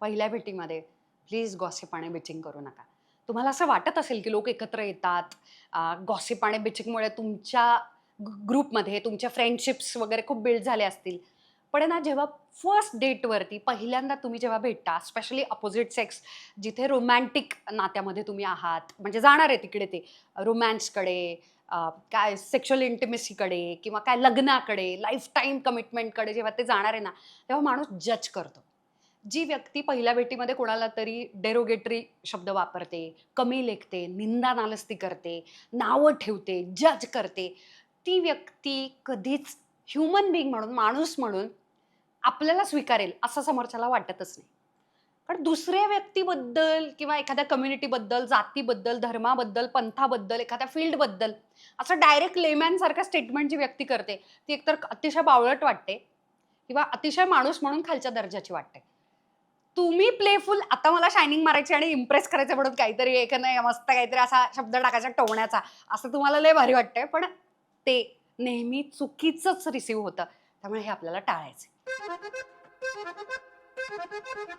पहिल्या भेटीमध्ये please gossip आणि बिचिंग करू नका. तुम्हाला असं वाटत असेल की लोक एकत्र येतात, गॉसिप आणि बिचिंगमुळे तुमच्या ग्रुपमध्ये तुमच्या फ्रेंडशिप्स वगैरे खूप बिल्ड झाले असतील. पण आहे ना, जेव्हा फर्स्ट डेटवरती पहिल्यांदा तुम्ही जेव्हा भेटता, स्पेशली अपोजिट सेक्स, जिथे रोमॅन्टिक नात्यामध्ये तुम्ही आहात, म्हणजे जाणार आहे तिकडे ते रोमॅन्सकडे, काय सेक्शुअल इंटिमेसीकडे किंवा काय लग्नाकडे, लाईफटाईम कमिटमेंटकडे जेव्हा ते जाणार आहे ना, तेव्हा माणूस जज करतो. जी व्यक्ती पहिल्या भेटीमध्ये कोणाला तरी डेरोगेटरी शब्द वापरते, कमी लेखते, निंदा-नालस्ती करते, नावं ठेवते, जज करते, ती व्यक्ती कधीच ह्युमन बीइंग म्हणून, माणूस म्हणून आपल्याला स्वीकारेल असं समोरच्याला वाटतच नाही. कारण दुसऱ्या व्यक्तीबद्दल किंवा एखाद्या कम्युनिटीबद्दल, जातीबद्दल, धर्माबद्दल, पंथाबद्दल, एखाद्या फील्डबद्दल असं डायरेक्ट लेमॅनसारखं स्टेटमेंट जी व्यक्ती करते, ती एकतर अतिशय बावळट वाटते किंवा अतिशय माणूस म्हणून खालच्या दर्जाची वाटते. तुम्ही प्लेफुल आता मला शायनिंग मारायची आणि इम्प्रेस करायचं म्हणून काहीतरी एखादा मस्त काहीतरी असा शब्द टाकायचा टोमण्याचा, असं तुम्हाला लय भारी वाटतंय, पण ते नेहमी चुकीचंच रिसीव्ह होतं. त्यामुळे हे आपल्याला टाळायचंय.